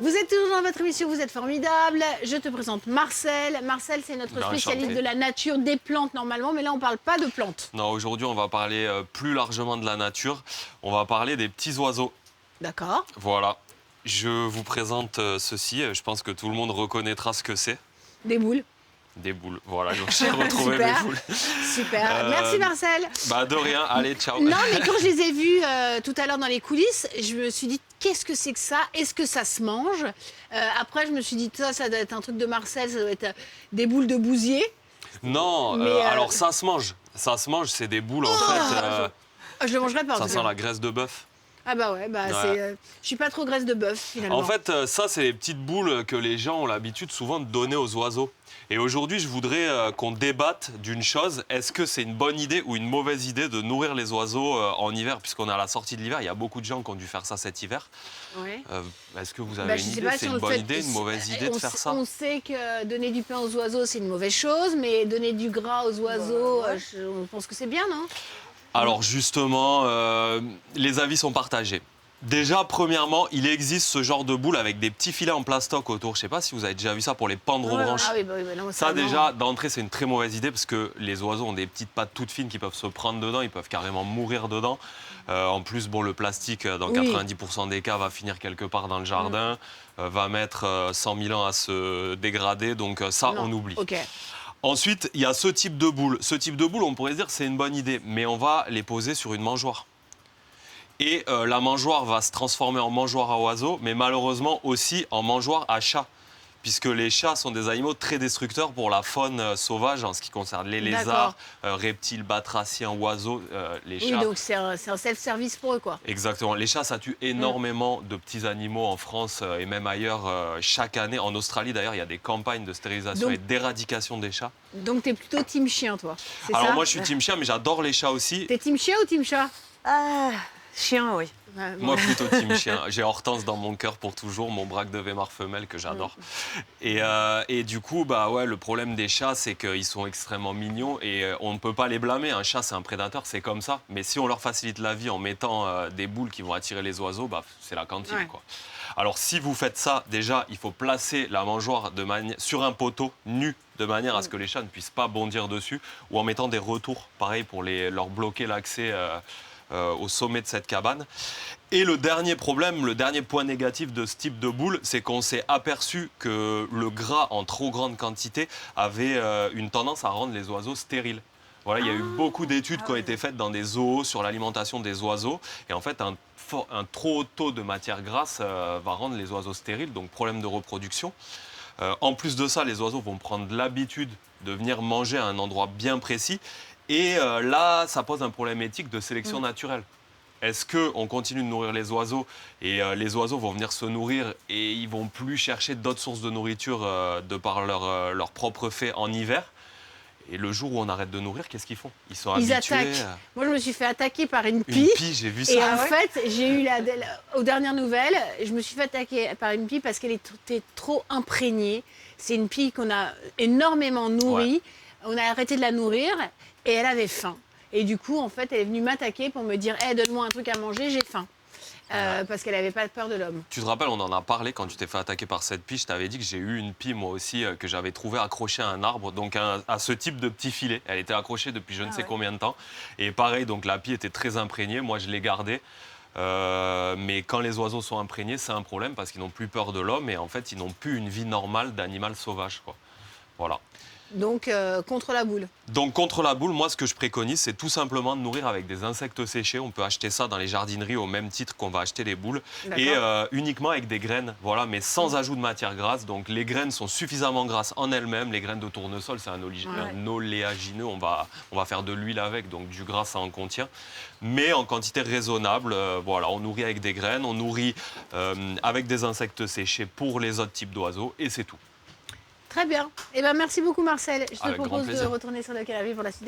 Vous êtes toujours dans votre émission, vous êtes formidable. Je te présente Marcel. Marcel, c'est notre spécialiste de la nature, des plantes normalement, mais là, on ne parle pas de plantes. Non, aujourd'hui, on va parler plus largement de la nature. On va parler des petits oiseaux. D'accord. Voilà. Je vous présente ceci. Je pense que tout le monde reconnaîtra ce que c'est. Des boules. Des boules. Voilà, j'ai retrouvé mes boules. Super. Merci Marcel. Bah de rien. Allez, ciao. Non, mais quand je les ai vus tout à l'heure dans les coulisses, je me suis dit, qu'est-ce que c'est que ça? Est-ce que ça se mange? Après, je me suis dit, ça doit être un truc de Marcel, ça doit être des boules de bousier. Non, Mais, alors ça se mange. Ça se mange, c'est des boules en fait. Je le mangerai pas. Ça sent la graisse de bœuf. Ah bah ouais, je suis pas trop graisse de bœuf finalement. En fait, ça, c'est les petites boules que les gens ont l'habitude souvent de donner aux oiseaux. Et aujourd'hui, je voudrais qu'on débatte d'une chose. Est-ce que c'est une bonne idée ou une mauvaise idée de nourrir les oiseaux en hiver? Puisqu'on est à la sortie de l'hiver, il y a beaucoup de gens qui ont dû faire ça cet hiver. Ouais. Est-ce que vous avez une idée? C'est une bonne idée, une mauvaise idée de faire ça? On sait que donner du pain aux oiseaux, c'est une mauvaise chose, mais donner du gras aux oiseaux, on pense que c'est bien, non? Alors justement, les avis sont partagés. Déjà, premièrement, il existe ce genre de boule avec des petits filets en plastoc autour. Je ne sais pas si vous avez déjà vu ça pour les pendre aux branches. Ah oui, non, Ça, déjà, d'entrée, c'est une très mauvaise idée parce que les oiseaux ont des petites pattes toutes fines qui peuvent se prendre dedans, ils peuvent carrément mourir dedans. En plus, bon, le plastique, dans 90% des cas, va finir quelque part dans le jardin, va mettre 100 000 ans à se dégrader. Donc ça, on oublie. Okay. Ensuite, il y a ce type de boule. Ce type de boule, on pourrait se dire que c'est une bonne idée, mais on va les poser sur une mangeoire. Et la mangeoire va se transformer en mangeoire à oiseaux, mais malheureusement aussi en mangeoire à chats, puisque les chats sont des animaux très destructeurs pour la faune sauvage en ce qui concerne les lézards, reptiles, batraciens, oiseaux, les chats. Oui, donc c'est un self-service pour eux, quoi. Exactement. Les chats, ça tue énormément de petits animaux en France et même ailleurs chaque année. En Australie, d'ailleurs, il y a des campagnes de stérilisation et d'éradication des chats. Donc, tu es plutôt team chien, toi? Alors, moi, je suis team chien, mais j'adore les chats aussi. T'es team chien ou team chat? Chien, oui. Moi, plutôt team chien. J'ai Hortense dans mon cœur pour toujours, mon braque de Weimar femelle que j'adore. Et du coup, bah ouais, le problème des chats, c'est qu'ils sont extrêmement mignons et on ne peut pas les blâmer. Un chat, c'est un prédateur, c'est comme ça. Mais si on leur facilite la vie en mettant des boules qui vont attirer les oiseaux, bah, c'est la cantine, quoi. Alors, si vous faites ça, déjà, il faut placer la mangeoire sur un poteau nu, de manière à ce que les chats ne puissent pas bondir dessus, ou en mettant des retours, pareil, pour leur bloquer l'accès au sommet de cette cabane. Et le dernier problème, le dernier point négatif de ce type de boule, c'est qu'on s'est aperçu que le gras en trop grande quantité avait une tendance à rendre les oiseaux stériles. Voilà, il y a eu beaucoup d'études qui ont été faites dans des zoos sur l'alimentation des oiseaux. Et en fait, un trop haut taux de matière grasse va rendre les oiseaux stériles, donc problème de reproduction. En plus de ça, les oiseaux vont prendre l'habitude de venir manger à un endroit bien précis. Et là, ça pose un problème éthique de sélection naturelle. Est-ce qu'on continue de nourrir les oiseaux et les oiseaux vont venir se nourrir et ils vont plus chercher d'autres sources de nourriture de par leur propre fait en hiver? Et le jour où on arrête de nourrir, qu'est-ce qu'ils font? Ils sont habitués. Attaquent. Moi, je me suis fait attaquer par une pie. Une pie, j'ai vu ça. Et en fait, j'ai eu aux dernières nouvelles, je me suis fait attaquer par une pie parce qu'elle était trop imprégnée. C'est une pie qu'on a énormément nourrie. On a arrêté de la nourrir et elle avait faim. Et du coup, en fait, elle est venue m'attaquer pour me dire hey, donne-moi un truc à manger, j'ai faim. Parce qu'elle n'avait pas peur de l'homme. Tu te rappelles, on en a parlé quand tu t'es fait attaquer par cette pie. Je t'avais dit que j'ai eu une pie, moi aussi, que j'avais trouvée accrochée à un arbre, donc à ce type de petit filet. Elle était accrochée depuis je ne sais combien de temps. Et pareil, donc la pie était très imprégnée. Moi, je l'ai gardée. Mais quand les oiseaux sont imprégnés, c'est un problème parce qu'ils n'ont plus peur de l'homme et en fait, ils n'ont plus une vie normale d'animal sauvage, quoi. Voilà. Donc, contre la boule. Donc, contre la boule, moi, ce que je préconise, c'est tout simplement de nourrir avec des insectes séchés. On peut acheter ça dans les jardineries au même titre qu'on va acheter les boules. Et uniquement avec des graines, voilà, mais sans ajout de matière grasse. Donc, les graines sont suffisamment grasses en elles-mêmes. Les graines de tournesol, c'est un oléagineux. On va faire de l'huile avec, donc du gras, ça en contient. Mais en quantité raisonnable, voilà, on nourrit avec des graines, on nourrit avec des insectes séchés pour les autres types d'oiseaux, et c'est tout. Très bien. Eh ben, merci beaucoup, Marcel. Je te Avec propose grand plaisir. de retourner sur le canapé pour la suite.